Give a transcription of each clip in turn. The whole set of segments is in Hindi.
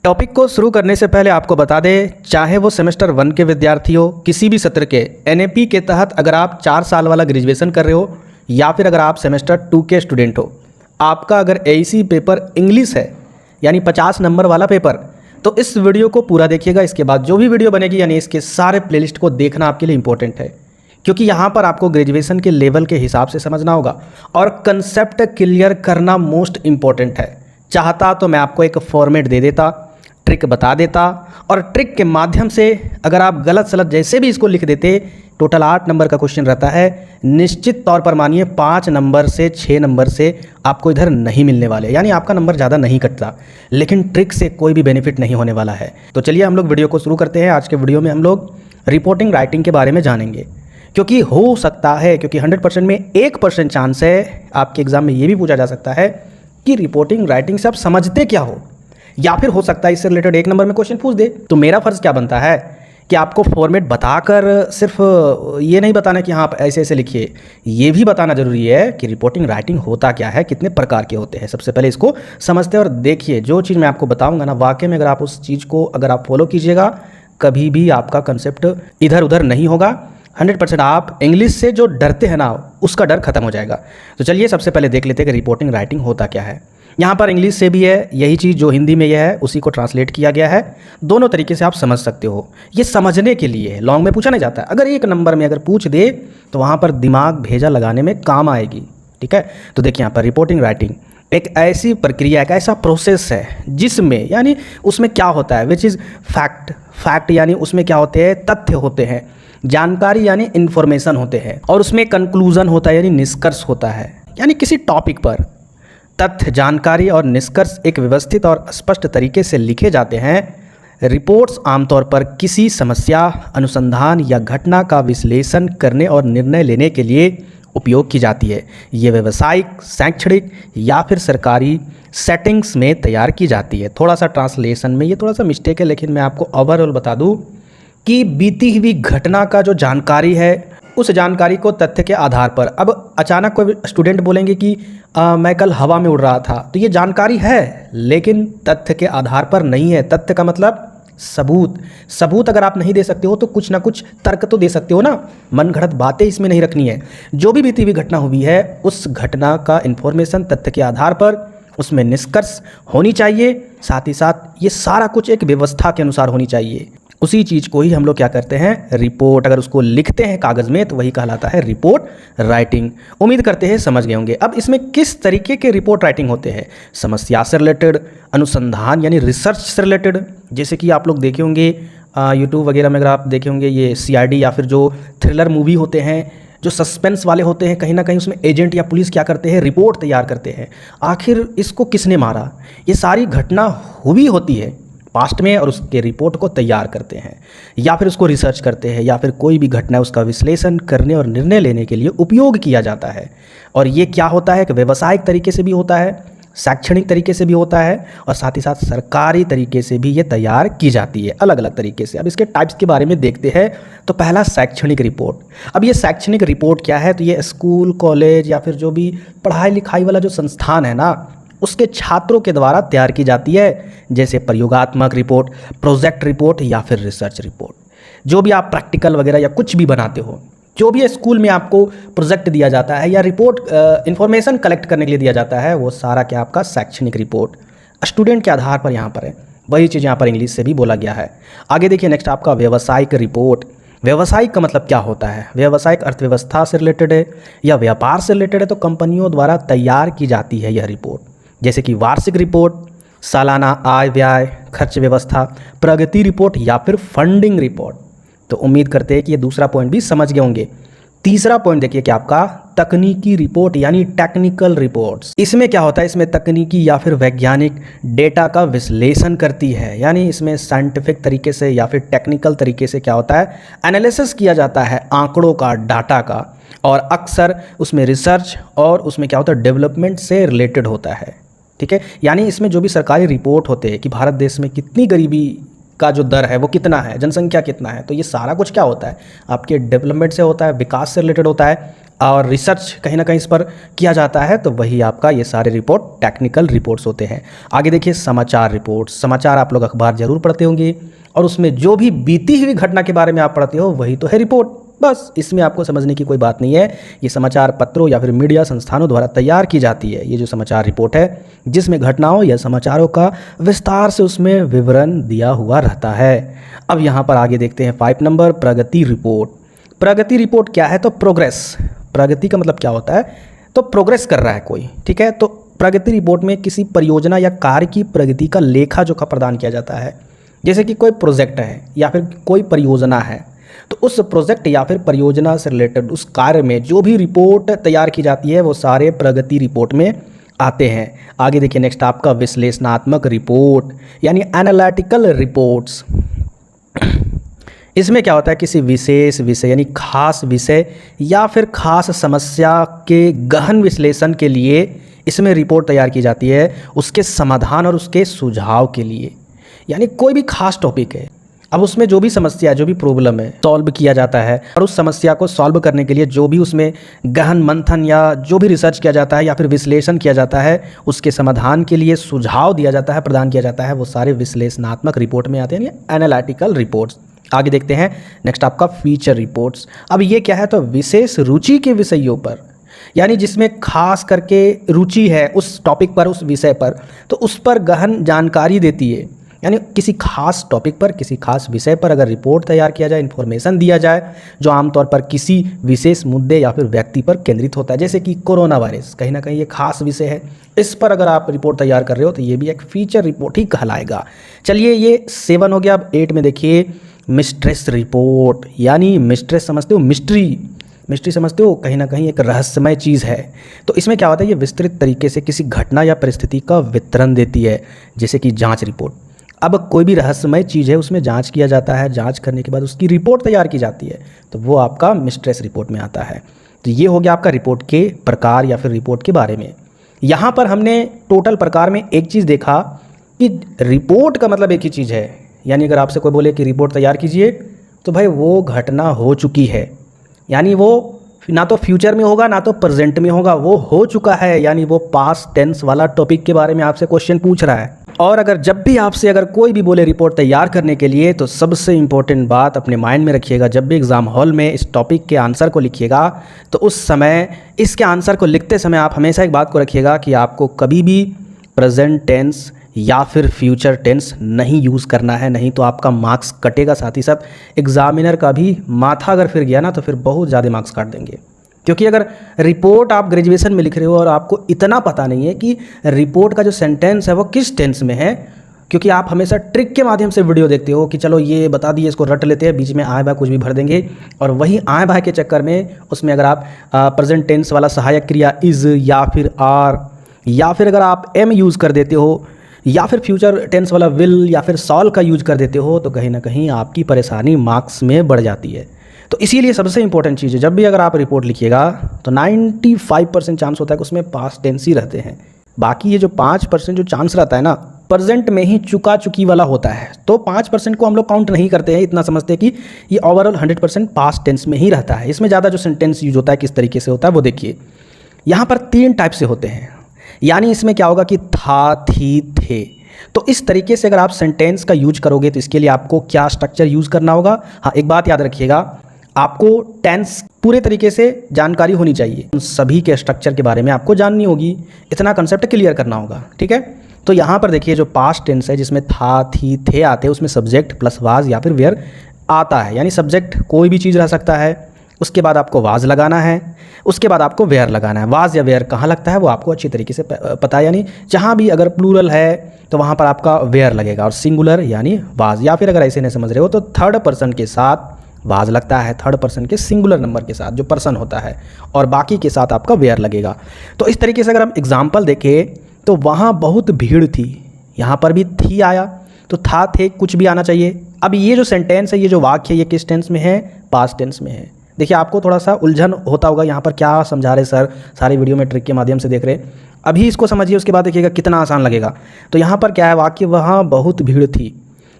टॉपिक को शुरू करने से पहले आपको बता दें, चाहे वो सेमेस्टर 1 के विद्यार्थी हो, किसी भी सत्र के एनएपी के तहत अगर आप 4 साल वाला ग्रेजुएशन कर रहे हो या फिर अगर आप सेमेस्टर 2 के स्टूडेंट हो, आपका अगर एईसी पेपर इंग्लिश है यानी 50 नंबर वाला पेपर, तो इस वीडियो को पूरा देखिएगा। इसके बाद जो भी वीडियो बनेगी यानी इसके सारे प्लेलिस्ट को देखना आपके लिए इंपॉर्टेंट है, क्योंकि यहाँ पर आपको ग्रेजुएशन के लेवल के हिसाब से समझना होगा और कंसेप्ट क्लियर करना मोस्ट इम्पॉर्टेंट है। चाहता तो मैं आपको एक फॉर्मेट दे देता, ट्रिक बता देता और ट्रिक के माध्यम से अगर आप गलत सलत जैसे भी इसको लिख देते, टोटल 8 नंबर का क्वेश्चन रहता है, निश्चित तौर पर मानिए 5 नंबर से 6 नंबर से आपको इधर नहीं मिलने वाले, यानी आपका नंबर ज़्यादा नहीं कटता, लेकिन ट्रिक से कोई भी बेनिफिट नहीं होने वाला है। तो चलिए हम लोग वीडियो को शुरू करते हैं। आज के वीडियो में हम लोग रिपोर्टिंग राइटिंग के बारे में जानेंगे, क्योंकि हो सकता है, क्योंकि 100% में 1% चांस है आपके एग्जाम में ये भी पूछा जा सकता है कि रिपोर्टिंग राइटिंग से आप समझते क्या हो, या फिर हो सकता है इससे रिलेटेड 1 नंबर में क्वेश्चन पूछ दे। तो मेरा फ़र्ज़ क्या बनता है कि आपको फॉर्मेट बताकर सिर्फ ये नहीं बताना कि हाँ आप ऐसे ऐसे लिखिए, ये भी बताना ज़रूरी है कि रिपोर्टिंग राइटिंग होता क्या है, कितने प्रकार के होते हैं। सबसे पहले इसको समझते हैं और देखिए, जो चीज़ मैं आपको बताऊँगा ना, वाकई में अगर आप उस चीज़ को अगर आप फॉलो कीजिएगा, कभी भी आपका कंसेप्ट इधर उधर नहीं होगा। 100% आप इंग्लिश से जो डरते हैं ना, उसका डर खत्म हो जाएगा। तो चलिए सबसे पहले देख लेते हैं कि रिपोर्टिंग राइटिंग होता क्या है। यहाँ पर इंग्लिश से भी है यही चीज़, जो हिंदी में यह है उसी को ट्रांसलेट किया गया है। दोनों तरीके से आप समझ सकते हो, ये समझने के लिए लॉन्ग में पूछा नहीं जाता है। अगर 1 नंबर में अगर पूछ दे तो वहाँ पर दिमाग भेजा लगाने में काम आएगी, ठीक है। तो देखिए यहाँ पर रिपोर्टिंग राइटिंग एक ऐसी प्रक्रिया, एक ऐसा प्रोसेस है जिसमें यानी उसमें क्या होता है, विच इज़ फैक्ट यानी उसमें क्या होते हैं, तथ्य होते हैं, जानकारी यानी इन्फॉर्मेशन होते हैं, और उसमें कंक्लूजन होता है यानी निष्कर्ष होता है। यानी किसी टॉपिक पर तथ्य, जानकारी और निष्कर्ष एक व्यवस्थित और स्पष्ट तरीके से लिखे जाते हैं। रिपोर्ट्स आमतौर पर किसी समस्या, अनुसंधान या घटना का विश्लेषण करने और निर्णय लेने के लिए उपयोग की जाती है। ये व्यावसायिक, शैक्षणिक या फिर सरकारी सेटिंग्स में तैयार की जाती है। थोड़ा सा ट्रांसलेशन में ये थोड़ा सा मिस्टेक है, लेकिन मैं आपको ओवरऑल बता दूं कि बीती हुई घटना का जो जानकारी है, उस जानकारी को तथ्य के आधार पर, अब अचानक कोई स्टूडेंट बोलेंगे कि मैं कल हवा में उड़ रहा था, तो ये जानकारी है लेकिन तथ्य के आधार पर नहीं है। तथ्य का मतलब सबूत अगर आप नहीं दे सकते हो तो कुछ ना कुछ तर्क तो दे सकते हो ना, मन घड़त बातें इसमें नहीं रखनी है। जो भी बीती हुई घटना हुई है, उस घटना का इन्फॉर्मेशन तथ्य के आधार पर उसमें निष्कर्ष होनी चाहिए। साथ ही साथ ये सारा कुछ एक व्यवस्था के अनुसार होनी चाहिए। उसी चीज़ को ही हम लोग क्या करते हैं, रिपोर्ट, अगर उसको लिखते हैं कागज़ में तो वही कहलाता है रिपोर्ट राइटिंग। उम्मीद करते हैं समझ गए होंगे। अब इसमें किस तरीके के रिपोर्ट राइटिंग होते हैं, समस्या से रिलेटेड, अनुसंधान यानी रिसर्च से रिलेटेड, जैसे कि आप लोग देखे होंगे यूट्यूब वगैरह में, अगर आप देखे होंगे ये सीआईडी या फिर जो थ्रिलर मूवी होते हैं, जो सस्पेंस वाले होते हैं, कहीं ना कहीं उसमें एजेंट या पुलिस क्या करते हैं, रिपोर्ट तैयार करते हैं, आखिर इसको किसने मारा, ये सारी घटना हुई होती है पास्ट में, और उसके रिपोर्ट को तैयार करते हैं या फिर उसको रिसर्च करते हैं, या फिर कोई भी घटना उसका विश्लेषण करने और निर्णय लेने के लिए उपयोग किया जाता है। और ये क्या होता है कि व्यावसायिक तरीके से भी होता है, शैक्षणिक तरीके से भी होता है, और साथ ही साथ सरकारी तरीके से भी ये तैयार की जाती है, अलग अलग तरीके से। अब इसके टाइप्स के बारे में देखते हैं। तो पहला शैक्षणिक रिपोर्ट। अब ये शैक्षणिक रिपोर्ट क्या है, तो ये स्कूल, कॉलेज या फिर जो भी पढ़ाई लिखाई वाला जो संस्थान है ना, उसके छात्रों के द्वारा तैयार की जाती है, जैसे प्रयोगात्मक रिपोर्ट, प्रोजेक्ट रिपोर्ट या फिर रिसर्च रिपोर्ट। जो भी आप प्रैक्टिकल वगैरह या कुछ भी बनाते हो, जो भी स्कूल में आपको प्रोजेक्ट दिया जाता है या रिपोर्ट इन्फॉर्मेशन कलेक्ट करने के लिए दिया जाता है, वो सारा क्या आपका शैक्षणिक रिपोर्ट स्टूडेंट के आधार पर यहाँ पर है। वही चीज़ यहाँ पर इंग्लिश से भी बोला गया है। आगे देखिए नेक्स्ट आपका व्यावसायिक रिपोर्ट। व्यावसायिक का मतलब क्या होता है, व्यावसायिक अर्थव्यवस्था से रिलेटेड है या व्यापार से रिलेटेड है, तो कंपनियों द्वारा तैयार की जाती है यह रिपोर्ट, जैसे कि वार्षिक रिपोर्ट, सालाना आय व्यय खर्च व्यवस्था, प्रगति रिपोर्ट या फिर फंडिंग रिपोर्ट। तो उम्मीद करते हैं कि ये दूसरा पॉइंट भी समझ गए होंगे। तीसरा पॉइंट देखिए कि आपका तकनीकी रिपोर्ट यानी टेक्निकल रिपोर्ट्स। इसमें क्या होता है, इसमें तकनीकी या फिर वैज्ञानिक डेटा का विश्लेषण करती है, यानी इसमें साइंटिफिक तरीके से या फिर टेक्निकल तरीके से क्या होता है, एनालिसिस किया जाता है आंकड़ों का, डाटा का, और अक्सर उसमें रिसर्च और उसमें क्या होता है, डेवलपमेंट से रिलेटेड होता है, ठीक है। यानी इसमें जो भी सरकारी रिपोर्ट होते हैं कि भारत देश में कितनी गरीबी का जो दर है वो कितना है, जनसंख्या कितना है, तो ये सारा कुछ क्या होता है, आपके डेवलपमेंट से होता है, विकास से रिलेटेड होता है, और रिसर्च कहीं ना कहीं इस पर किया जाता है, तो वही आपका ये सारे रिपोर्ट टेक्निकल रिपोर्ट्स होते हैं। आगे देखिए समाचार रिपोर्ट। समाचार आप लोग अखबार जरूर पढ़ते होंगे और उसमें जो भी बीती हुई घटना के बारे में आप पढ़ते हो वही तो है रिपोर्ट। बस इसमें आपको समझने की कोई बात नहीं है। ये समाचार पत्रों या फिर मीडिया संस्थानों द्वारा तैयार की जाती है ये जो समाचार रिपोर्ट है, जिसमें घटनाओं या समाचारों का विस्तार से उसमें विवरण दिया हुआ रहता है। अब यहाँ पर आगे देखते हैं 5 नंबर, प्रगति रिपोर्ट। प्रगति रिपोर्ट क्या है? तो प्रोग्रेस। प्रगति का मतलब क्या होता है? तो प्रोग्रेस कर रहा है कोई, ठीक है। तो प्रगति रिपोर्ट में किसी परियोजना या कार्य की प्रगति का लेखा जोखा प्रदान किया जाता है। जैसे कि कोई प्रोजेक्ट है या फिर कोई परियोजना है, तो उस प्रोजेक्ट या फिर परियोजना से रिलेटेड उस कार्य में जो भी रिपोर्ट तैयार की जाती है वो सारे प्रगति रिपोर्ट में आते हैं। आगे देखिए नेक्स्ट आपका विश्लेषणात्मक रिपोर्ट यानी एनालिटिकल रिपोर्ट्स। इसमें क्या होता है? किसी विशेष विषय यानी खास विषय या फिर खास समस्या के गहन विश्लेषण के लिए इसमें रिपोर्ट तैयार की जाती है, उसके समाधान और उसके सुझाव के लिए। यानी कोई भी खास टॉपिक है, अब उसमें जो भी समस्या जो भी प्रॉब्लम है सॉल्व किया जाता है, और उस समस्या को सॉल्व करने के लिए जो भी उसमें गहन मंथन या जो भी रिसर्च किया जाता है या फिर विश्लेषण किया जाता है, उसके समाधान के लिए सुझाव दिया जाता है, प्रदान किया जाता है, वो सारे विश्लेषणात्मक रिपोर्ट में आते हैं, यानी एनालिटिकल रिपोर्ट्स। आगे देखते हैं नेक्स्ट आपका फीचर रिपोर्ट्स। अब ये क्या है? तो विशेष रुचि के विषयों पर, यानी जिसमें खास करके रुचि है उस टॉपिक पर, उस विषय पर, तो उस पर गहन जानकारी देती है। यानी किसी खास टॉपिक पर, किसी खास विषय पर अगर रिपोर्ट तैयार किया जाए, इन्फॉर्मेशन दिया जाए जो आमतौर पर किसी विशेष मुद्दे या फिर व्यक्ति पर केंद्रित होता है, जैसे कि कोरोना वायरस कहीं ना कहीं ये खास विषय है, इस पर अगर आप रिपोर्ट तैयार कर रहे हो तो ये भी एक फीचर रिपोर्ट ही कहलाएगा। चलिए ये 7 हो गया। अब 8 में देखिए मिस्ट्रेस रिपोर्ट, यानी मिस्ट्रेस समझते हो? मिस्ट्री समझते हो? कहीं ना कहीं एक रहस्यमय चीज़ है। तो इसमें क्या होता है? ये विस्तृत तरीके से किसी घटना या परिस्थिति का विवरण देती है, जैसे कि जांच रिपोर्ट। अब कोई भी रहस्यमय चीज़ है उसमें जांच किया जाता है, जांच करने के बाद उसकी रिपोर्ट तैयार की जाती है, तो वो आपका मिस्ट्रेस रिपोर्ट में आता है। तो ये हो गया आपका रिपोर्ट के प्रकार या फिर रिपोर्ट के बारे में। यहाँ पर हमने टोटल प्रकार में एक चीज़ देखा कि रिपोर्ट का मतलब एक ही चीज़ है, यानी अगर आपसे कोई बोले कि रिपोर्ट तैयार कीजिए, तो भाई वो घटना हो चुकी है, यानी वो ना तो फ्यूचर में होगा ना तो प्रेजेंट में होगा, वो हो चुका है, यानी वो पास्ट टेंस वाला टॉपिक के बारे में आपसे क्वेश्चन पूछ रहा है। और अगर जब भी आपसे अगर कोई भी बोले रिपोर्ट तैयार करने के लिए, तो सबसे इम्पोर्टेंट बात अपने माइंड में रखिएगा, जब भी एग्ज़ाम हॉल में इस टॉपिक के आंसर को लिखिएगा तो उस समय इसके आंसर को लिखते समय आप हमेशा एक बात को रखिएगा कि आपको कभी भी प्रेजेंट टेंस या फिर फ्यूचर टेंस नहीं यूज़ करना है, नहीं तो आपका मार्क्स कटेगा। साथ ही साथ एग्जामिनर का भी माथा अगर फिर गया ना तो फिर बहुत ज़्यादा मार्क्स काट देंगे। क्योंकि अगर रिपोर्ट आप ग्रेजुएशन में लिख रहे हो और आपको इतना पता नहीं है कि रिपोर्ट का जो सेंटेंस है वो किस टेंस में है, क्योंकि आप हमेशा ट्रिक के माध्यम से वीडियो देखते हो कि चलो ये बता दिए, इसको रट लेते हैं, बीच में आए बाय कुछ भी भर देंगे, और वही आए बाय के चक्कर में उसमें अगर आप प्रेजेंट टेंस वाला सहायक क्रिया इज़ या फिर आर या फिर अगर आप एम यूज़ कर देते हो या फिर फ्यूचर टेंस वाला विल या फिर सॉल का यूज कर देते हो, तो कहीं ना कहीं आपकी परेशानी मार्क्स में बढ़ जाती है। तो इसीलिए सबसे इंपॉर्टेंट चीज़ है, जब भी अगर आप रिपोर्ट लिखिएगा तो 95% चांस होता है कि उसमें पास्ट टेंस ही रहते हैं। बाकी ये जो 5% जो चांस रहता है ना, प्रेजेंट में ही चुका चुकी वाला होता है, तो 5% को हम लोग काउंट नहीं करते हैं, इतना समझते हैं कि ये ओवरऑल 100% पास्ट टेंस में ही रहता है। इसमें ज़्यादा जो सेंटेंस यूज होता है किस तरीके से होता है वो देखिए। यहाँ पर 3 टाइप से होते हैं, यानी इसमें क्या होगा कि था, थी, थे। तो इस तरीके से अगर आप सेंटेंस का यूज करोगे तो इसके लिए आपको क्या स्ट्रक्चर यूज़ करना होगा? हाँ, एक बात याद रखिएगा, आपको टेंस पूरे तरीके से जानकारी होनी चाहिए, उन सभी के स्ट्रक्चर के बारे में आपको जाननी होगी, इतना कंसेप्ट क्लियर करना होगा, ठीक है। तो यहाँ पर देखिए जो पास्ट टेंस है जिसमें था, थी, थे आते हैं, उसमें सब्जेक्ट प्लस वाज या फिर वेयर आता है, यानी सब्जेक्ट कोई भी चीज़ रह सकता है, उसके बाद आपको वाज लगाना है, उसके बाद आपको वेयर लगाना है। वाज या वेयर कहाँ लगता है वो आपको अच्छी तरीके से पता है, यानी जहाँ भी अगर प्लूरल है तो वहाँ पर आपका वेयर लगेगा, और सिंगुलर यानी वाज, या फिर अगर ऐसे नहीं समझ रहे हो तो थर्ड पर्सन के साथ वाज लगता है, थर्ड पर्सन के सिंगुलर नंबर के साथ जो पर्सन होता है, और बाकी के साथ आपका वेयर लगेगा। तो इस तरीके से अगर हम एग्जाम्पल देखें तो वहाँ बहुत भीड़ थी, यहाँ पर भी थी आया, तो था, थे, कुछ भी आना चाहिए। अब ये जो सेंटेंस है, ये जो वाक्य है, ये किस टेंस में है? पास्ट टेंस में है। देखिए आपको थोड़ा सा उलझन होता होगा, यहाँ पर क्या समझा रहे सर, सारी वीडियो में ट्रिक के माध्यम से देख रहे, अभी इसको समझिए, उसके बाद देखिएगा कितना आसान लगेगा। तो यहाँ पर क्या है वाक्य, वहाँ बहुत भीड़ थी,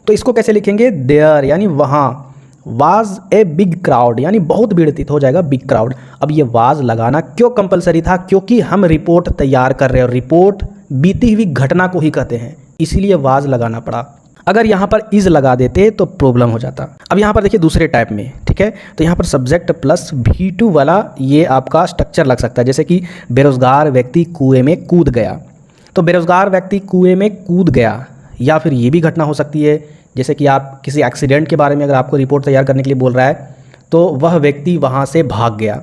तो इसको कैसे लिखेंगे? देयर, यानी वहाँ, वाज ए बिग क्राउड, यानी बहुत भीड़ थी तो हो जाएगा बिग क्राउड। अब ये वाज लगाना क्यों कंपलसरी था? क्योंकि हम रिपोर्ट तैयार कर रहे हैं और रिपोर्ट बीती हुई घटना को ही कहते हैं, इसीलिए वाज लगाना पड़ा। अगर यहाँ पर इज लगा देते तो प्रॉब्लम हो जाता। अब यहाँ पर देखिए दूसरे टाइप में, ठीक है, तो यहाँ पर सब्जेक्ट प्लस V2 वाला ये आपका स्ट्रक्चर लग सकता है। जैसे कि बेरोजगार व्यक्ति कुएं में कूद गया, तो बेरोजगार व्यक्ति कुएं में कूद गया, या फिर ये भी घटना हो सकती है जैसे कि आप किसी एक्सीडेंट के बारे में अगर आपको रिपोर्ट तैयार करने के लिए बोल रहा है तो वह व्यक्ति वहाँ से भाग गया।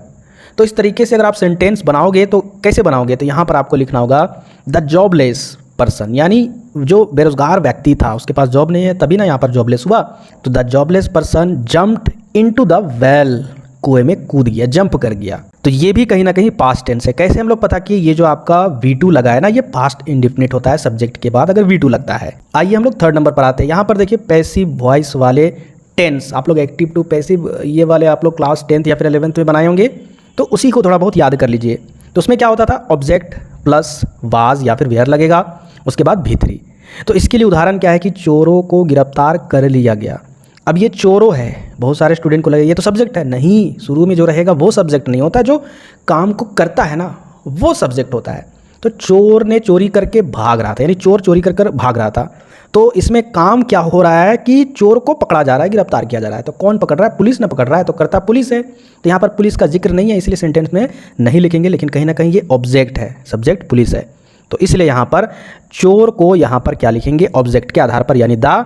तो इस तरीके से अगर आप सेंटेंस बनाओगे तो कैसे बनाओगे? तो यहाँ पर आपको लिखना होगा द जॉबलेस पर्सन, यानी जो बेरोजगार व्यक्ति था उसके पास जॉब नहीं है, तभी ना यहाँ पर जॉबलेस हुआ। तो the jobless person jumped into the well, कुएं में कूद गया, जंप कर गया। तो ये भी कहीं ना कहीं पास्ट टेंस है। कैसे हम लोग पता कि ये जो आपका V2 लगा है ना, ये पास्ट इंडिफिनिट होता है सब्जेक्ट के बाद अगर V2 लगता है। आइए हम लोग थर्ड नंबर पर आते हैं। यहाँ पर देखिए पैसिव वॉइस वाले टेंस, आप लोग एक्टिव टू पैसिव ये वाले आप लोग क्लास 10th या फिर 11th में बनाए होंगे, तो उसी को थोड़ा बहुत याद कर लीजिए। तो उसमें क्या होता था? ऑब्जेक्ट प्लस वाज या फिर वेयर लगेगा, उसके बाद V3। तो इसके लिए उदाहरण क्या है कि चोरों को गिरफ्तार कर लिया गया। अब ये चोरों है, बहुत सारे स्टूडेंट को लगे ये तो सब्जेक्ट है। नहीं, शुरू में जो रहेगा वो सब्जेक्ट नहीं होता, जो काम को करता है ना वो सब्जेक्ट होता है। तो चोर ने चोरी करके भाग रहा था, यानी चोर चोरी कर भाग रहा था। तो इसमें काम क्या हो रहा है कि चोर को पकड़ा जा रहा है, गिरफ्तार किया जा रहा है। तो कौन पकड़ रहा है? पुलिस ने पकड़ रहा है, तो करता पुलिस है। तो यहाँ पर पुलिस का जिक्र नहीं है, इसलिए सेंटेंस में नहीं लिखेंगे, लेकिन कहीं ना कहीं ये ऑब्जेक्ट है, सब्जेक्ट पुलिस है। तो इसलिए यहाँ पर चोर को यहाँ पर क्या लिखेंगे? ऑब्जेक्ट के आधार पर, यानी द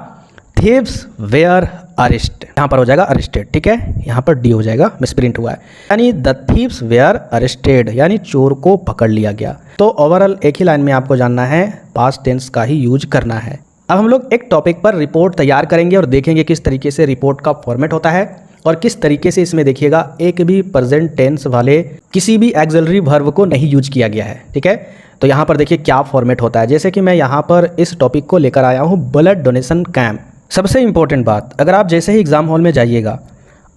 थीव्स वेयर अरेस्ट, यहाँ पर हो जाएगा अरेस्टेड, ठीक है, यहाँ पर डी हो जाएगा, मिसप्रिंट हुआ है, यानी द थीव्स वेयर अरेस्टेड, यानी चोर को पकड़ लिया गया। तो ओवरऑल एक ही लाइन में आपको जानना है, पास्ट टेंस का ही यूज करना है। अब हम लोग एक टॉपिक पर रिपोर्ट तैयार करेंगे और देखेंगे किस तरीके से रिपोर्ट का फॉर्मेट होता है और किस तरीके से इसमें देखिएगा एक भी प्रेजेंट टेंस वाले किसी भी एक्सिलरी वर्ब को नहीं यूज किया गया है, ठीक है। तो यहाँ पर देखिए क्या फॉर्मेट होता है। जैसे कि मैं यहाँ पर इस टॉपिक को लेकर आया हूँ, ब्लड डोनेशन कैंप। सबसे इंपॉर्टेंट बात, अगर आप जैसे ही एग्जाम हॉल में जाइएगा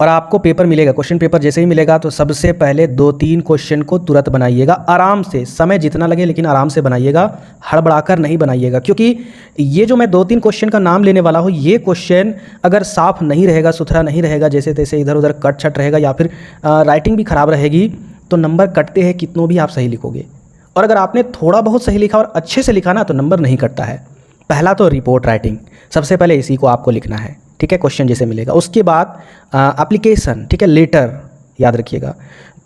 और आपको पेपर मिलेगा, क्वेश्चन पेपर जैसे ही मिलेगा, तो सबसे पहले 2-3 क्वेश्चन को तुरंत बनाइएगा, आराम से, समय जितना लगे लेकिन आराम से बनाइएगा, हड़बड़ाकर नहीं बनाइएगा। क्योंकि ये जो मैं 2-3 क्वेश्चन का नाम लेने वाला हूँ, ये क्वेश्चन अगर साफ नहीं रहेगा, सुथरा नहीं रहेगा, जैसे तैसे इधर उधर कट छट रहेगा या फिर राइटिंग भी ख़राब रहेगी, तो नंबर कटते हैं कितनों भी आप सही लिखोगे। और अगर आपने थोड़ा बहुत सही लिखा और अच्छे से लिखा ना, तो नंबर नहीं कटता है। पहला तो रिपोर्ट राइटिंग, सबसे पहले इसी को आपको लिखना है, ठीक है, क्वेश्चन जैसे मिलेगा। उसके बाद एप्लीकेशन, ठीक है, लेटर याद रखिएगा।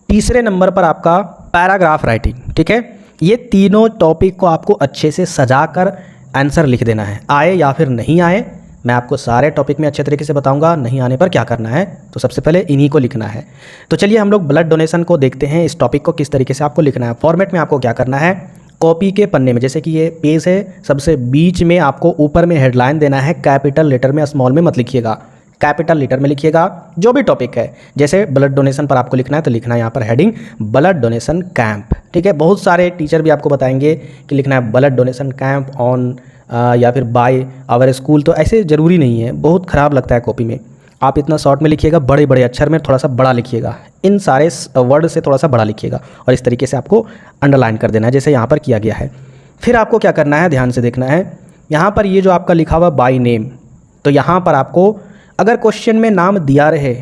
तीसरे नंबर पर आपका पैराग्राफ राइटिंग, ठीक है। ये तीनों टॉपिक को आपको अच्छे से सजाकर आंसर लिख देना है, आए या फिर नहीं आए। मैं आपको सारे टॉपिक में अच्छे तरीके से बताऊंगा, नहीं आने पर क्या करना है, तो सबसे पहले इन्हीं को लिखना है। तो चलिए हम लोग ब्लड डोनेशन को देखते हैं, इस टॉपिक को किस तरीके से आपको लिखना है। फॉर्मेट में आपको क्या करना है, कॉपी के पन्ने में, जैसे कि ये पेज है, सबसे बीच में आपको ऊपर में हेडलाइन देना है, कैपिटल लेटर में, स्मॉल में मत लिखिएगा, कैपिटल लेटर में लिखिएगा। जो भी टॉपिक है, जैसे ब्लड डोनेशन पर आपको लिखना है तो लिखना है यहाँ पर हेडिंग ब्लड डोनेशन कैंप, ठीक है। बहुत सारे टीचर भी आपको बताएंगे कि लिखना है ब्लड डोनेशन कैंप ऑन या फिर बाय आवर स्कूल, तो ऐसे ज़रूरी नहीं है, बहुत ख़राब लगता है कॉपी में। आप इतना शॉर्ट में लिखिएगा, बड़े बड़े अक्षर में थोड़ा सा बड़ा लिखिएगा, इन सारे वर्ड से थोड़ा सा बड़ा लिखिएगा और इस तरीके से आपको अंडरलाइन कर देना है, जैसे यहाँ पर किया गया है। फिर आपको क्या करना है, ध्यान से देखना है, यहाँ पर ये जो आपका लिखा हुआ बाय नेम, तो यहाँ पर आपको अगर क्वेश्चन में नाम दिया रहे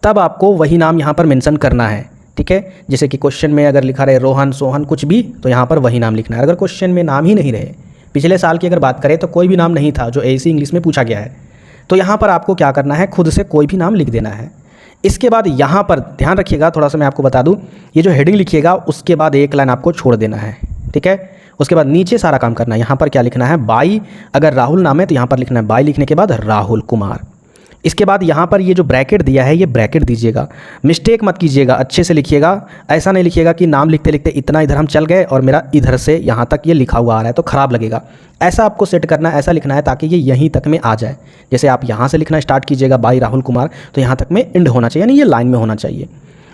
तब आपको वही नाम यहाँ पर मेंशन करना है, ठीक है। जैसे कि क्वेश्चन में अगर लिखा रहे रोहन, सोहन, कुछ भी, तो यहाँ पर वही नाम लिखना है। अगर क्वेश्चन में नाम ही नहीं रहे, पिछले साल की अगर बात करें तो कोई भी नाम नहीं था जो ऐसी इंग्लिश में पूछा गया है, तो यहाँ पर आपको क्या करना है, खुद से कोई भी नाम लिख देना है। इसके बाद यहाँ पर ध्यान रखिएगा, थोड़ा सा मैं आपको बता दूँ, ये जो हेडिंग लिखिएगा उसके बाद एक लाइन आपको छोड़ देना है, ठीक है। उसके बाद नीचे सारा काम करना है। यहाँ पर क्या लिखना है, बाई, अगर राहुल नाम है तो यहाँ पर लिखना है बाई, लिखने के बाद राहुल कुमार। इसके बाद यहाँ पर ये जो ब्रैकेट दिया है, ये ब्रैकेट दीजिएगा, मिस्टेक मत कीजिएगा, अच्छे से लिखिएगा। ऐसा नहीं लिखिएगा कि नाम लिखते लिखते इतना इधर हम चल गए और मेरा इधर से यहाँ तक ये लिखा हुआ आ रहा है, तो ख़राब लगेगा। ऐसा आपको सेट करना है, ऐसा लिखना है ताकि ये यहीं तक में आ जाए। जैसे आप यहाँ से लिखना स्टार्ट कीजिएगा बाई राहुल कुमार, तो यहाँ तक में एंड होना चाहिए, यानी ये लाइन में होना चाहिए।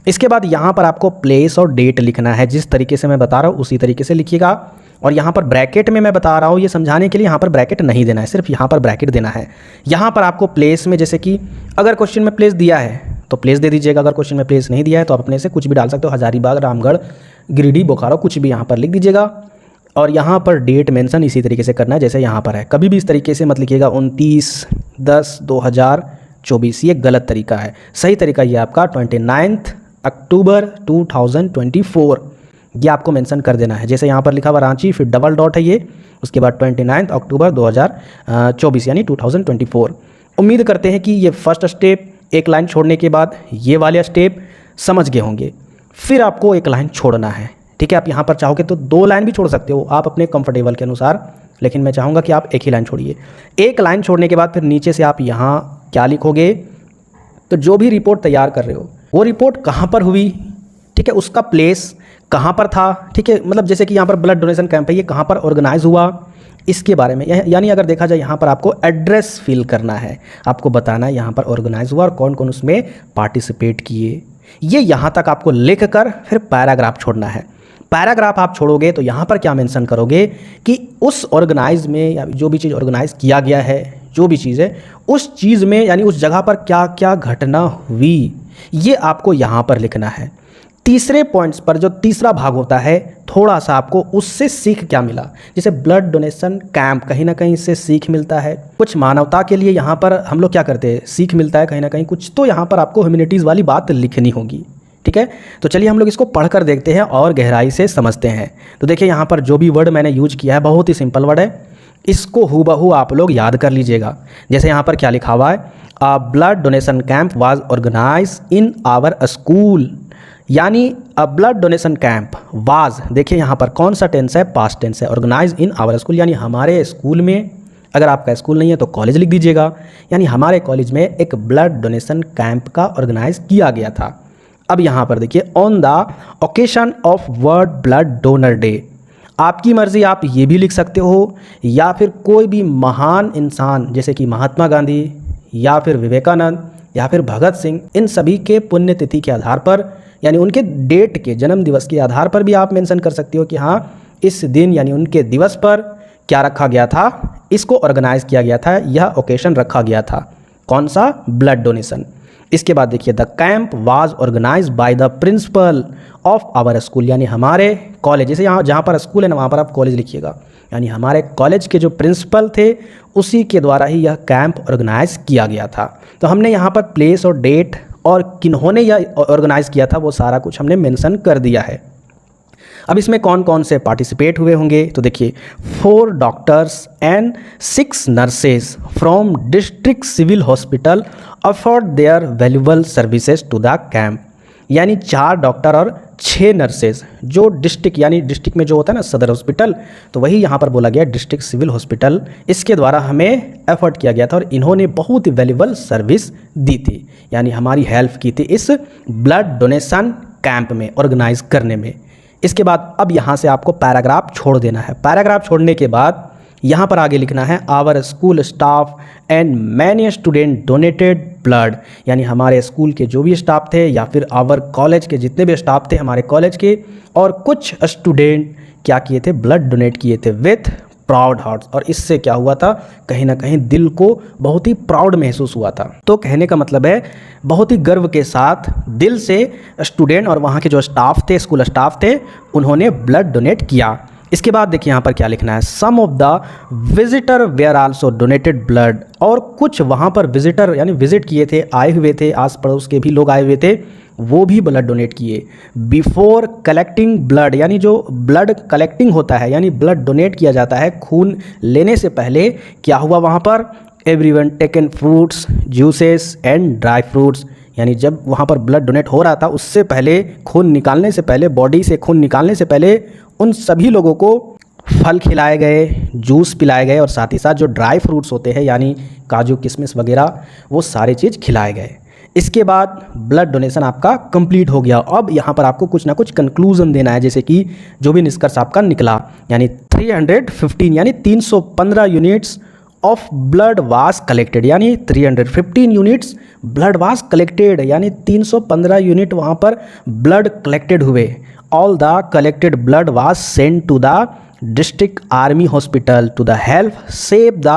इसके बाद यहाँ पर आपको प्लेस और डेट लिखना है, जिस तरीके से मैं बता रहा हूँ उसी तरीके से लिखिएगा। और यहाँ पर ब्रैकेट में मैं बता रहा हूँ, ये समझाने के लिए यहाँ पर ब्रैकेट नहीं देना है, सिर्फ यहाँ पर ब्रैकेट देना है। यहाँ पर आपको प्लेस में, जैसे कि अगर क्वेश्चन में प्लेस दिया है तो प्लेस दे दीजिएगा, अगर क्वेश्चन में प्लेस नहीं दिया है तो आप अपने से कुछ भी डाल सकते हो, हजारीबाग, रामगढ़, गिरिडीह, बोकारो, कुछ भी यहाँ पर लिख दीजिएगा। और यहाँ पर डेट मेंशन इसी तरीके से करना है जैसे यहाँ पर है। कभी भी इस तरीके से मत लिखिएगा 29/10/2024, 2024, ये गलत तरीका है। सही तरीका ये आपका 29 अक्टूबर 2024, ये आपको मेंशन कर देना है। जैसे यहाँ पर लिखा हुआ रांची, फिर डबल डॉट है ये, उसके बाद 29 अक्टूबर 2024 यानी 2024। उम्मीद करते हैं कि ये फर्स्ट स्टेप, एक लाइन छोड़ने के बाद ये वाले स्टेप समझ गए होंगे। फिर आपको एक लाइन छोड़ना है, ठीक है। आप यहाँ पर चाहोगे तो 2 लाइन भी छोड़ सकते हो आप अपने कंफर्टेबल के अनुसार, लेकिन मैं चाहूँगा कि आप एक ही लाइन छोड़िए। एक लाइन छोड़ने के बाद फिर नीचे से आप यहाँ क्या लिखोगे, तो जो भी रिपोर्ट तैयार कर रहे हो वो रिपोर्ट कहाँ पर हुई, ठीक है, उसका प्लेस कहाँ पर था, ठीक है। मतलब जैसे कि यहाँ पर ब्लड डोनेशन कैंप है, ये कहाँ पर ऑर्गेनाइज हुआ, इसके बारे में, यानी अगर देखा जाए यहाँ पर आपको एड्रेस फिल करना है, आपको बताना है यहाँ पर ऑर्गेनाइज हुआ और कौन कौन उसमें पार्टिसिपेट किए। ये यहाँ तक आपको लिख कर फिर पैराग्राफ छोड़ना है। पैराग्राफ आप छोड़ोगे तो यहाँ पर क्या मेंशन करोगे कि उस ऑर्गेनाइज में या जो भी चीज़ ऑर्गेनाइज किया गया है, जो भी चीज़ है उस चीज़ में यानी उस जगह पर क्या क्या घटना हुई, ये आपको यहाँ पर लिखना है। तीसरे पॉइंट्स पर जो तीसरा भाग होता है, थोड़ा सा आपको उससे सीख क्या मिला, जैसे ब्लड डोनेशन कैंप, कहीं ना कहीं इससे सीख मिलता है कुछ मानवता के लिए। यहाँ पर हम लोग क्या करते हैं, सीख मिलता है कहीं ना कहीं कुछ, तो यहाँ पर आपको ह्यूमैनिटीज़ वाली बात लिखनी होगी, ठीक है। तो चलिए हम लोग इसको पढ़कर देखते हैं और गहराई से समझते हैं। तो देखिए यहाँ पर जो भी वर्ड मैंने यूज किया है बहुत ही सिंपल वर्ड है, इसको हूबहू आप लोग याद कर लीजिएगा। जैसे यहाँ पर क्या लिखा हुआ है, a blood donation camp was organize in our school, यानी a blood donation camp was, देखिए यहाँ पर कौन सा टेंस है, पास्ट टेंस है, ऑर्गेनाइज इन आवर स्कूल यानी हमारे स्कूल में। अगर आपका स्कूल नहीं है तो कॉलेज लिख दीजिएगा, यानी हमारे कॉलेज में एक ब्लड डोनेशन कैंप का ऑर्गेनाइज किया गया था। अब यहाँ पर देखिए, on the occasion of world blood donor day, आपकी मर्ज़ी, आप ये भी लिख सकते हो, या फिर कोई भी महान इंसान जैसे कि महात्मा गांधी या फिर विवेकानंद या फिर भगत सिंह, इन सभी के पुण्यतिथि के आधार पर यानी उनके डेट के जन्म दिवस के आधार पर भी आप मेंशन कर सकते हो कि हाँ इस दिन यानी उनके दिवस पर क्या रखा गया था, इसको ऑर्गेनाइज किया गया था, यह ओकेशन रखा गया था, कौन सा, ब्लड डोनेशन। इसके बाद देखिए, the camp was organise by the principal of our school, यानी हमारे कॉलेज, जैसे यहाँ जहाँ पर स्कूल है ना वहाँ पर आप कॉलेज लिखिएगा, यानी हमारे कॉलेज के जो प्रिंसिपल थे उसी के द्वारा ही यह कैंप ऑर्गेनाइज किया गया था। तो हमने यहाँ पर प्लेस और डेट और किन्होंने यह ऑर्गेनाइज किया था वो सारा कुछ हमने मेंशन कर दिया है। अब इसमें कौन कौन से पार्टिसिपेट हुए होंगे, तो देखिए 4 doctors and 6 nurses from district civil hospital offered their valuable services to the camp, यानी 4 डॉक्टर और 6 नर्सेज जो डिस्ट्रिक्ट, यानी डिस्ट्रिक्ट में जो होता है ना सदर हॉस्पिटल, तो वही यहाँ पर बोला गया डिस्ट्रिक्ट सिविल हॉस्पिटल, इसके द्वारा हमें एफर्ट किया गया था और इन्होंने बहुत ही वैल्यूबल सर्विस दी थी, यानी हमारी हेल्प की थी इस ब्लड डोनेशन कैंप में ऑर्गेनाइज करने में। इसके बाद अब यहाँ से आपको पैराग्राफ छोड़ देना है। पैराग्राफ छोड़ने के बाद यहाँ पर आगे लिखना है, our school staff and many student donated blood, यानी हमारे स्कूल के जो भी स्टाफ थे या फिर आवर कॉलेज के जितने भी स्टाफ थे हमारे कॉलेज के, और कुछ स्टूडेंट क्या किए थे, ब्लड डोनेट किए थे विथ प्राउड हार्ट्स। और इससे क्या हुआ था, कहीं ना कहीं दिल को बहुत ही प्राउड महसूस हुआ था। तो कहने का मतलब है बहुत ही गर्व के साथ दिल से स्टूडेंट और वहाँ के जो स्टाफ थे, स्कूल स्टाफ थे, उन्होंने ब्लड डोनेट किया। इसके बाद देखिए यहाँ पर क्या लिखना है, some of the visitor were also donated blood, और कुछ वहाँ पर विजिटर यानी विजिट किए थे, आए हुए थे, आस पड़ोस के भी लोग आए हुए थे, वो भी ब्लड डोनेट किए। बिफोर कलेक्टिंग ब्लड, यानी जो ब्लड कलेक्टिंग होता है यानी ब्लड डोनेट किया जाता है, खून लेने से पहले क्या हुआ वहाँ पर, everyone taken fruits juices and dry fruits, यानी जब वहाँ पर ब्लड डोनेट हो रहा था उससे पहले, खून निकालने से पहले, बॉडी से खून निकालने से पहले उन सभी लोगों को फल खिलाए गए, जूस पिलाए गए और साथ ही साथ जो ड्राई फ्रूट्स होते हैं यानी काजू किशमिश वगैरह वो सारे चीज़ खिलाए गए। इसके बाद ब्लड डोनेशन आपका कंप्लीट हो गया। अब यहाँ पर आपको कुछ ना कुछ कंक्लूजन देना है, जैसे कि जो भी निष्कर्ष आपका निकला, यानी 315 यानी 315 units of blood was collected, यानी 315 यूनिट्स ब्लड वाज कलेक्टेड, यानी 315 यूनिट वहाँ पर ब्लड कलेक्टेड हुए। All the collected blood was sent to the district army hospital to the help save the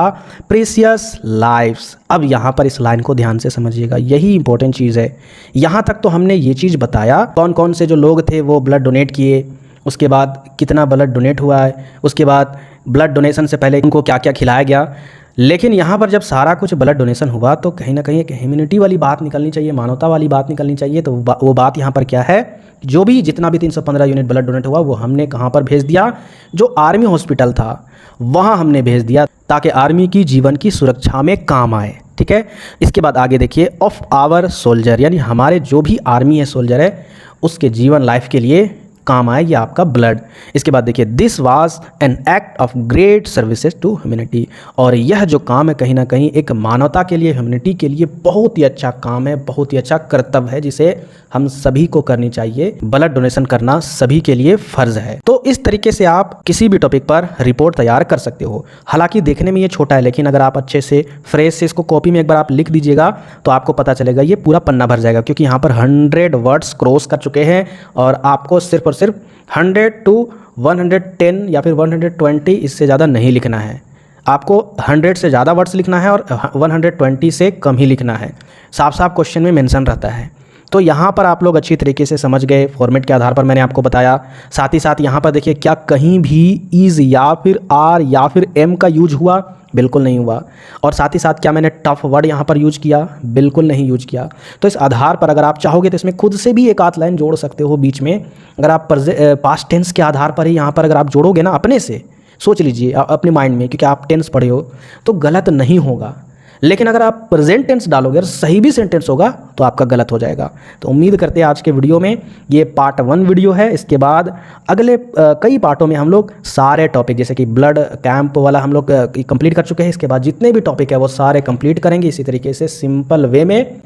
precious lifes. अब यहाँ पर इस लाइन को ध्यान से समझिएगा, यही इंपॉर्टेंट चीज़ है। यहाँ तक तो हमने ये चीज़ बताया कौन कौन से जो लोग थे वो ब्लड डोनेट किए, उसके बाद कितना ब्लड डोनेट हुआ है, उसके बाद ब्लड डोनेशन से पहले उनको क्या क्या खिलाया गया। लेकिन यहाँ पर जब सारा कुछ ब्लड डोनेशन हुआ तो कहीं ना कहीं एक ह्यूमैनिटी वाली बात निकलनी चाहिए, मानवता वाली बात निकलनी चाहिए। तो वो बात यहाँ पर क्या है, जो भी जितना भी 315 यूनिट ब्लड डोनेट हुआ वो हमने कहाँ पर भेज दिया, जो आर्मी हॉस्पिटल था वहाँ हमने भेज दिया, ताकि आर्मी की जीवन की सुरक्षा में काम आए। ठीक है, इसके बाद आगे देखिए, ऑफ आवर सोल्जर, यानी हमारे जो भी आर्मी है, सोल्जर है, उसके जीवन लाइफ के लिए काम आए ये आपका ब्लड। इसके बाद देखिए, this was an act of great services to humanity, और यह जो काम है कहीं ना कहीं एक मानवता के लिए, ह्यूमैनिटी के लिए बहुत ही अच्छा काम है, बहुत ही अच्छा कर्तव्य है, जिसे हम सभी को करनी चाहिए। ब्लड डोनेशन करना सभी के लिए फ़र्ज़ है। तो इस तरीके से आप किसी भी टॉपिक पर रिपोर्ट तैयार कर सकते हो। हालांकि देखने में ये छोटा है, लेकिन अगर आप अच्छे से फ्रेश से इसको कॉपी में एक बार आप लिख दीजिएगा तो आपको पता चलेगा, ये पूरा पन्ना भर जाएगा, क्योंकि यहाँ पर 100 वर्ड्स क्रॉस कर चुके हैं और आपको सिर्फ और सिर्फ 100 to 110 या फिर 120, इससे ज़्यादा नहीं लिखना है। आपको 100 से ज़्यादा वर्ड्स लिखना है और 120 से कम ही लिखना है। साफ साफ क्वेश्चन में मेंशन रहता है। तो यहाँ पर आप लोग अच्छी तरीके से समझ गए, फॉर्मेट के आधार पर मैंने आपको बताया। साथ ही साथ यहाँ पर देखिए, क्या कहीं भी इज़ या फिर आर या फिर एम का यूज हुआ? बिल्कुल नहीं हुआ। और साथ ही साथ क्या मैंने टफ वर्ड यहाँ पर यूज किया? बिल्कुल नहीं यूज किया। तो इस आधार पर अगर आप चाहोगे तो इसमें खुद से भी एक आध लाइन जोड़ सकते हो बीच में। अगर आप पास्ट टेंस के आधार पर ही यहाँ पर अगर आप जोड़ोगे ना, अपने से सोच लीजिए अपने माइंड में, क्योंकि आप टेंस पढ़े हो, तो गलत नहीं होगा। लेकिन अगर आप प्रेजेंट टेंस डालोगे और सही भी सेंटेंस होगा तो आपका गलत हो जाएगा। तो उम्मीद करते हैं आज के वीडियो में, ये पार्ट 1 वीडियो है, इसके बाद अगले कई पार्टों में हम लोग सारे टॉपिक, जैसे कि ब्लड कैंप वाला हम लोग कंप्लीट कर चुके हैं, इसके बाद जितने भी टॉपिक है वो सारे कंप्लीट करेंगे इसी तरीके से सिंपल वे में।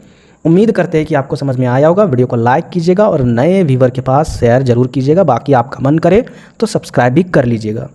उम्मीद करते हैं कि आपको समझ में आया होगा। वीडियो को लाइक कीजिएगा और नए व्यूवर के पास शेयर जरूर कीजिएगा। बाकी आपका मन करे तो सब्सक्राइब भी कर लीजिएगा।